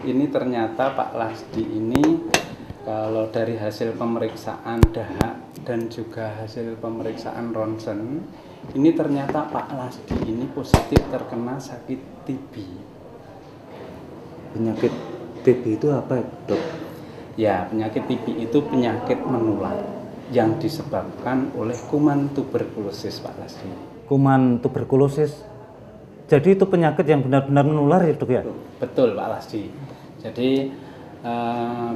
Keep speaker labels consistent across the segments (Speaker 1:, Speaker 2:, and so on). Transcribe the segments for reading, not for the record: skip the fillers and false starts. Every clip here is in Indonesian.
Speaker 1: ini ternyata Pak Lasdi ini kalau dari hasil pemeriksaan dahak dan juga hasil pemeriksaan ronsen, ini ternyata Pak Lasdi ini positif terkena sakit TB.
Speaker 2: Penyakit TB itu apa, Dok?
Speaker 1: Ya, penyakit TB itu penyakit menular yang disebabkan oleh kuman tuberkulosis, Pak Lasdi.
Speaker 2: Kuman tuberkulosis. Jadi itu penyakit yang benar-benar menular ya, Dok ya?
Speaker 1: Betul, Pak Lasdi. Jadi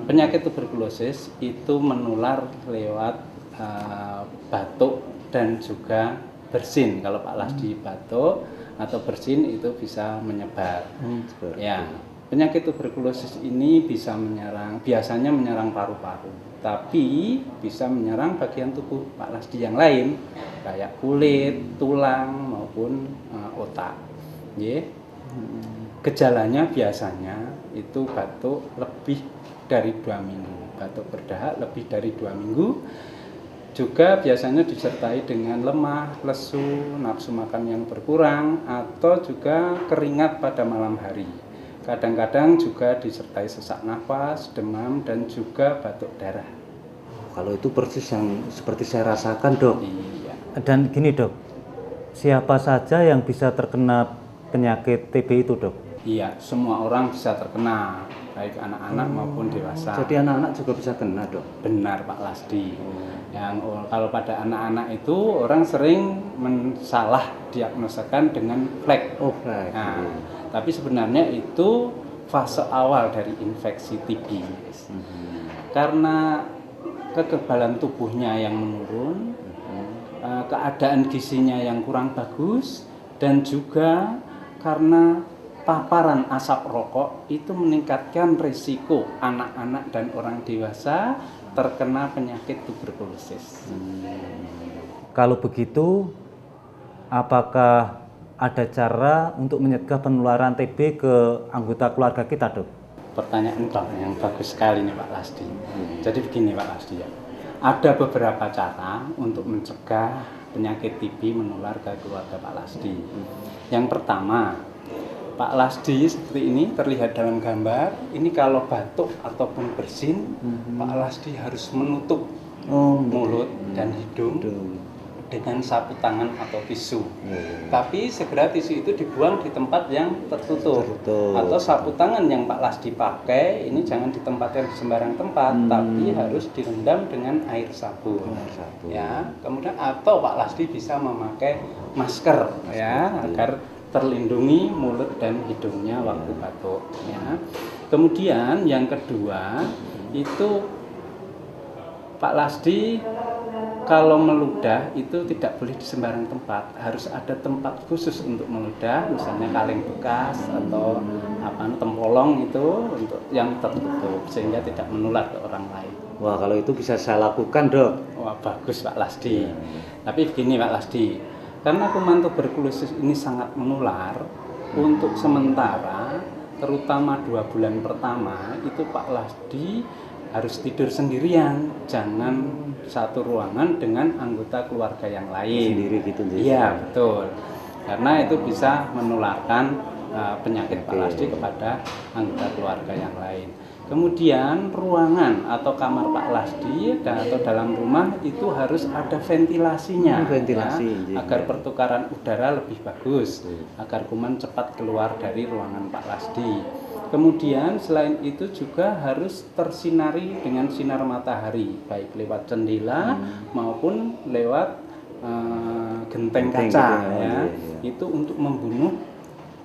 Speaker 1: penyakit tuberkulosis itu menular lewat batuk dan juga bersin. Kalau Pak Lasdi batuk atau bersin itu bisa menyebar. Ya, penyakit tuberkulosis ini biasanya menyerang paru-paru, tapi bisa menyerang bagian tubuh Pak Lasdi yang lain, kayak kulit, tulang maupun otak. Gejalanya biasanya itu batuk lebih dari 2 minggu, batuk berdahak lebih dari 2 minggu. Juga biasanya disertai dengan lemah, lesu, nafsu makan yang berkurang, atau juga keringat pada malam hari. Kadang-kadang juga disertai sesak nafas, demam, dan juga batuk darah.
Speaker 2: Kalau itu persis yang seperti saya rasakan, Dok.
Speaker 1: Iya.
Speaker 2: Dan gini, Dok, siapa saja yang bisa terkena penyakit TB itu, Dok?
Speaker 1: Iya, semua orang bisa terkena, baik anak-anak maupun dewasa.
Speaker 2: Jadi anak-anak juga bisa kena, Dok?
Speaker 1: Benar, Pak Lasdi. Kalau pada anak-anak itu orang sering salah diagnosakan dengan flek.
Speaker 2: Oh, flek.
Speaker 1: Nah, tapi sebenarnya itu fase awal dari infeksi TB. Karena kekebalan tubuhnya yang menurun, keadaan gizinya yang kurang bagus, dan juga karena paparan asap rokok itu meningkatkan risiko anak-anak dan orang dewasa terkena penyakit tuberkulosis.
Speaker 2: Kalau begitu, apakah ada cara untuk mencegah penularan TB ke anggota keluarga kita, Dok?
Speaker 1: Pertanyaan yang bagus sekali nih Pak Lasdi. Jadi begini Pak Lasdi ya, ada beberapa cara untuk mencegah penyakit TB menular ke keluarga Pak Lasdi. Yang pertama, Pak Lasdi seperti ini terlihat dalam gambar. Ini kalau batuk ataupun bersin, Pak Lasdi harus menutup mulut dan hidung dengan sapu tangan atau tisu. Tapi segera tisu itu dibuang di tempat yang tertutup. Atau sapu tangan yang Pak Lasdi pakai ini jangan ditempatkan di sembarang tempat, tapi harus direndam dengan air sabun. Ya, kemudian atau Pak Lasdi bisa memakai masker ya agar terlindungi mulut dan hidungnya waktu batuk ya. Kemudian yang kedua itu Pak Lasdi kalau meludah itu tidak boleh di sembarang tempat, harus ada tempat khusus untuk meludah, misalnya kaleng bekas atau tempolong itu untuk yang tertutup sehingga tidak menular ke orang lain.
Speaker 2: Wah, kalau itu bisa saya lakukan, Dok.
Speaker 1: Wah, bagus Pak Lasdi. Tapi begini Pak Lasdi, karena kuman tuberkulosis ini sangat menular, untuk sementara terutama 2 bulan pertama itu Pak Lasdi harus tidur sendirian, jangan satu ruangan dengan anggota keluarga yang lain.
Speaker 2: Sendiri gitu.
Speaker 1: Iya, betul. Karena itu bisa menularkan penyakit Pak Lasdi kepada anggota keluarga yang lain. Kemudian ruangan atau kamar Pak Lasdi atau dalam rumah itu harus ada ventilasinya, ya, agar pertukaran udara lebih bagus, agar kuman cepat keluar dari ruangan Pak Lasdi. Kemudian selain itu juga harus tersinari dengan sinar matahari, baik lewat jendela maupun lewat genteng kaca, ya. Itu untuk membunuh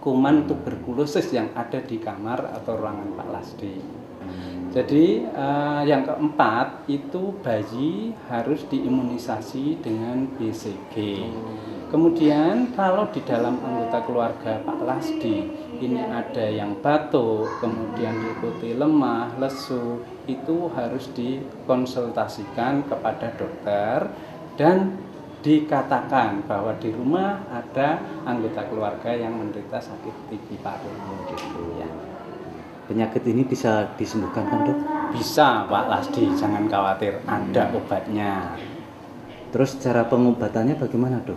Speaker 1: kuman tuberkulosis yang ada di kamar atau ruangan Pak Lasdi. Jadi yang keempat itu bayi harus diimunisasi dengan BCG. Kemudian kalau di dalam anggota keluarga Pak Lasdi ini ada yang batuk, kemudian diikuti lemah, lesu, itu harus dikonsultasikan kepada dokter dan dikatakan bahwa di rumah ada anggota keluarga yang menderita sakit TB paru. Gitu ya.
Speaker 2: Penyakit ini bisa disembuhkan, kan, Dok?
Speaker 1: Bisa Pak Lasdi, jangan khawatir, ada obatnya.
Speaker 2: Terus cara pengobatannya bagaimana, Dok?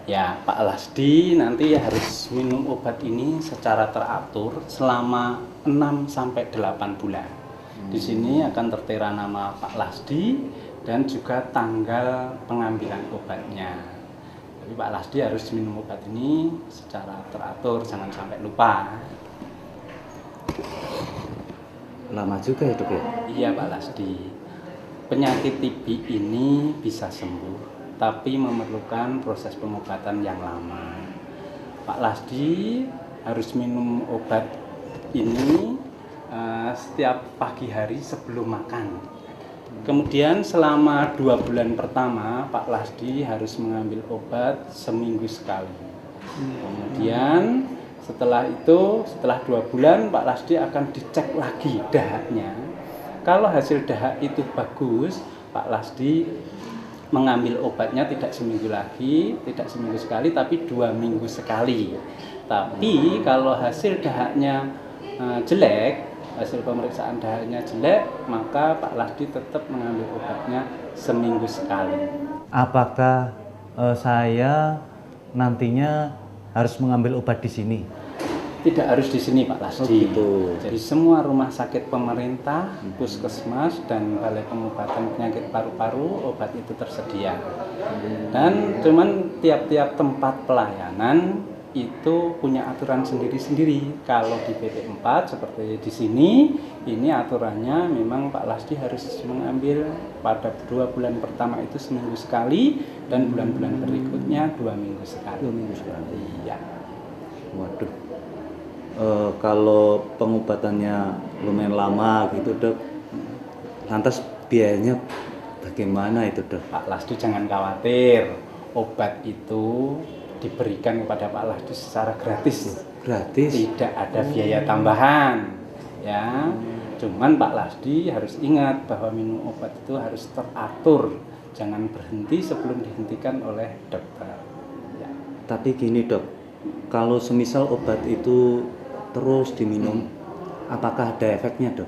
Speaker 1: Ya, Pak Lasdi nanti harus minum obat ini secara teratur selama 6 sampai 8 bulan. Di sini akan tertera nama Pak Lasdi dan juga tanggal pengambilan obatnya. Jadi Pak Lasdi harus minum obat ini secara teratur, jangan sampai lupa.
Speaker 2: Lama juga ya dok ya?
Speaker 1: Iya Pak Lasdi, penyakit TB ini bisa sembuh tapi memerlukan proses pengobatan yang lama. Pak Lasdi harus minum obat ini setiap pagi hari sebelum makan. Kemudian selama 2 bulan pertama Pak Lasdi harus mengambil obat seminggu sekali. Kemudian setelah 2 bulan Pak Lasdi akan dicek lagi dahaknya. Kalau hasil dahak itu bagus, Pak Lasdi mengambil obatnya tidak seminggu lagi, tidak seminggu sekali, tapi 2 minggu sekali. Tapi kalau hasil dahaknya jelek, hasil pemeriksaan dahaknya jelek, maka Pak Lasdi tetap mengambil obatnya seminggu sekali.
Speaker 2: Apakah saya nantinya harus mengambil obat di sini?
Speaker 1: Tidak harus di sini Pak Lasdi.
Speaker 2: Oh, gitu.
Speaker 1: Jadi semua rumah sakit pemerintah, puskesmas dan balai pengobatan penyakit paru-paru obat itu tersedia. Dan cuman tiap-tiap tempat pelayanan itu punya aturan sendiri-sendiri. Kalau di PP 4 seperti di sini, ini aturannya memang Pak Lasdi harus mengambil pada 2 bulan pertama itu seminggu sekali dan bulan-bulan berikutnya 2 minggu sekali.
Speaker 2: 2 minggu sekali.
Speaker 1: Iya.
Speaker 2: Waduh. Kalau pengobatannya lumayan lama gitu dok, lantas biayanya bagaimana itu dok?
Speaker 1: Pak Lasdi jangan khawatir, obat itu diberikan kepada Pak Lasdi secara gratis.
Speaker 2: Gratis?
Speaker 1: Tidak ada biaya tambahan, ya. Cuman Pak Lasdi harus ingat bahwa minum obat itu harus teratur, jangan berhenti sebelum dihentikan oleh dokter. Ya.
Speaker 2: Tapi gini dok, kalau semisal obat itu terus diminum, apakah ada efeknya dok?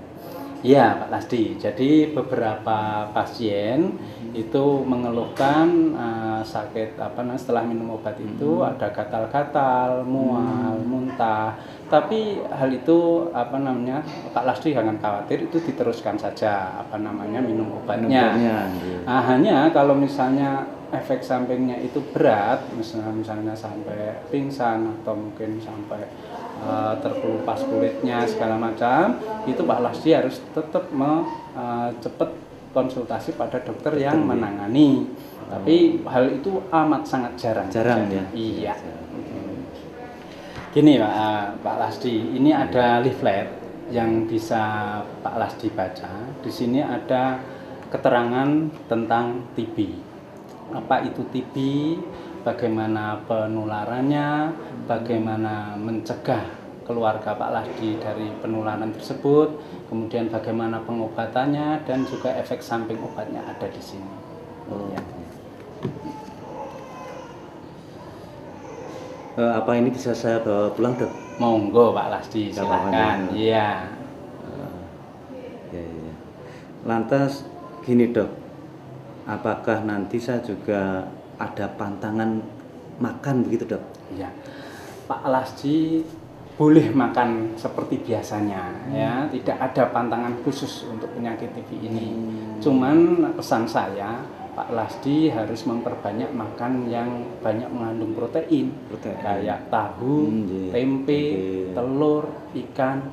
Speaker 1: Iya Pak Lasdi, jadi beberapa pasien itu mengeluhkan sakit setelah minum obat itu ada gatal-gatal, mual, muntah. Tapi hal itu Pak Lasdi jangan khawatir, itu diteruskan saja minum obatnya. Nah, hanya kalau misalnya efek sampingnya itu berat, misalnya sampai pingsan atau mungkin sampai terkelupas kulitnya segala macam, itu Pak Lasdi harus tetap cepat konsultasi pada dokter yang menangani. Tapi hal itu amat sangat jarang.
Speaker 2: Jarang ya?
Speaker 1: Iya. Gini Pak Lasdi, ini ada leaflet yang bisa Pak Lasdi baca. Di sini ada keterangan tentang TB. Apa itu TB? Bagaimana penularannya, bagaimana mencegah keluarga Pak Lasdi dari penularan tersebut, kemudian bagaimana pengobatannya dan juga efek samping obatnya ada di sini. Ya.
Speaker 2: Apa ini bisa saya bawa pulang dok?
Speaker 1: Monggo Pak Lasdi, silakan. Iya.
Speaker 2: Ya. Lantas gini dok, apakah nanti saya juga ada pantangan makan begitu dok?
Speaker 1: Ya, Pak Lasdi boleh makan seperti biasanya ya, tidak ada pantangan khusus untuk penyakit TB ini. Cuman pesan saya, Pak Lasdi harus memperbanyak makan yang banyak mengandung protein. Kayak tahu, tempe, telur, ikan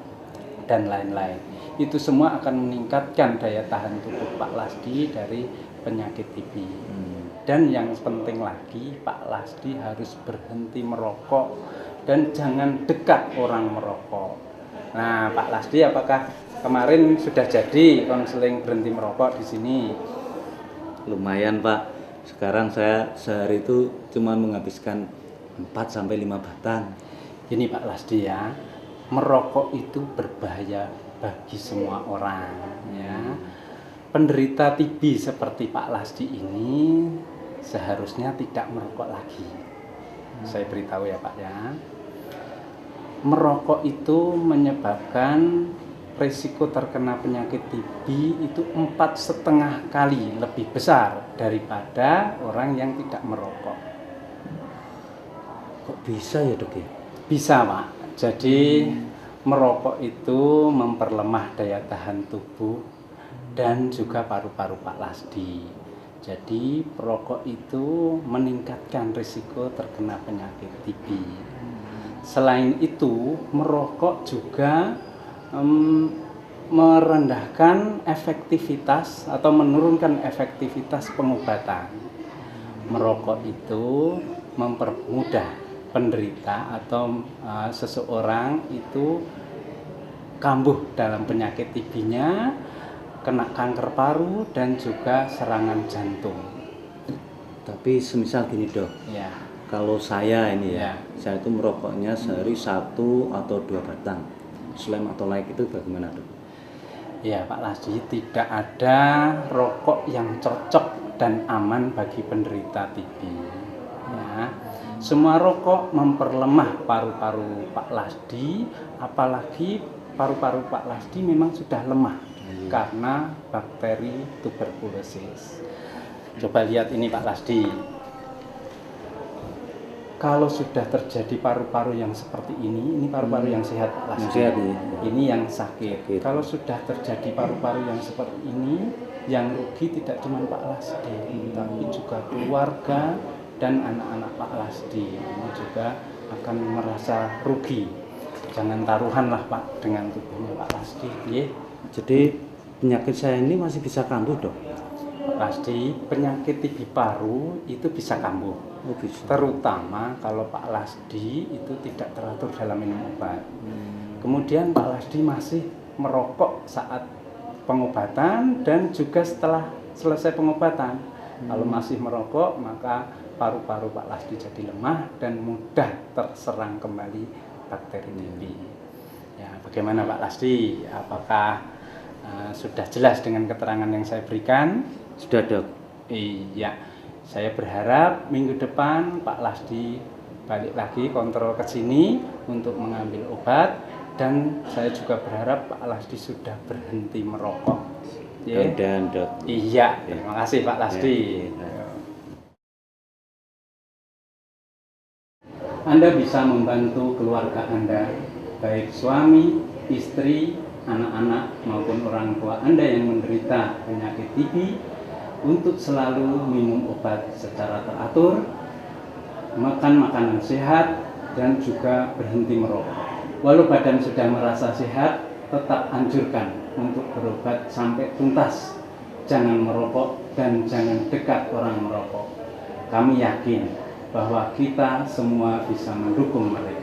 Speaker 1: dan lain-lain. Itu semua akan meningkatkan daya tahan tubuh Pak Lasdi dari penyakit TB. Dan yang penting lagi, Pak Lasdi harus berhenti merokok dan jangan dekat orang merokok. Nah, Pak Lasdi apakah kemarin sudah jadi konseling berhenti merokok di sini?
Speaker 2: Lumayan Pak. Sekarang saya sehari itu cuma menghabiskan 4 sampai 5 batang.
Speaker 1: Ini Pak Lasdi ya, merokok itu berbahaya bagi semua orang ya. Penderita TB seperti Pak Lasdi ini seharusnya tidak merokok lagi. Saya beritahu ya Pak ya. Merokok itu menyebabkan risiko terkena penyakit TB itu 4,5 kali lebih besar daripada orang yang tidak merokok.
Speaker 2: Kok bisa ya dok ya?
Speaker 1: Bisa Pak. Jadi merokok itu memperlemah daya tahan tubuh dan juga paru-paru Pak Lasdi. Jadi perokok itu meningkatkan risiko terkena penyakit TB. Selain itu, merokok juga merendahkan efektivitas atau menurunkan efektivitas pengobatan. Merokok itu mempermudah penderita atau seseorang itu kambuh dalam penyakit TB-nya, kena kanker paru dan juga serangan jantung.
Speaker 2: Tapi semisal gini dok,
Speaker 1: Ya,
Speaker 2: kalau saya ini
Speaker 1: Ya.
Speaker 2: saya itu merokoknya sehari 1 atau 2 batang. Selain atau like itu bagaimana dok?
Speaker 1: ya Pak Lasdi, tidak ada rokok yang cocok dan aman bagi penderita TB. Ya, semua rokok memperlemah paru-paru Pak Lasdi, apalagi paru-paru Pak Lasdi memang sudah lemah karena bakteri tuberkulosis. Coba lihat ini Pak Lasdi. Kalau sudah terjadi paru-paru yang seperti ini paru-paru yang sehat Pak Lasdi.
Speaker 2: Yang sehat, ya.
Speaker 1: Ini yang sakit. Kalau sudah terjadi paru-paru yang seperti ini, yang rugi tidak cuma Pak Lasdi, tapi juga keluarga dan anak-anak Pak Lasdi. Ini juga akan merasa rugi. Jangan taruhan lah Pak dengan tubuhnya Pak Lasdi. Ya.
Speaker 2: Jadi penyakit saya ini masih bisa kambuh dok?
Speaker 1: Pak Lasdi, penyakit TB paru itu bisa kambuh.
Speaker 2: Oh bisa.
Speaker 1: Terutama kalau Pak Lasdi itu tidak teratur dalam minum obat. Kemudian Pak Lasdi masih merokok saat pengobatan dan juga setelah selesai pengobatan. Kalau masih merokok, maka paru-paru Pak Lasdi jadi lemah dan mudah terserang kembali bakteri TB. Ya, bagaimana Pak Lasdi? Apakah sudah jelas dengan keterangan yang saya berikan?
Speaker 2: Sudah dok.
Speaker 1: Iya. Saya berharap minggu depan Pak Lasdi balik lagi kontrol ke sini untuk mengambil obat, dan saya juga berharap Pak Lasdi sudah berhenti merokok.
Speaker 2: Dan dok.
Speaker 1: Iya, terima kasih Pak Lasdi. Anda bisa membantu keluarga Anda, baik suami, istri, anak-anak maupun orang tua Anda yang menderita penyakit TB, untuk selalu minum obat secara teratur, makan makanan sehat, dan juga berhenti merokok. Walau badan sudah merasa sehat, tetap anjurkan untuk berobat sampai tuntas. Jangan merokok dan jangan dekat orang merokok. Kami yakin bahwa kita semua bisa mendukung mereka.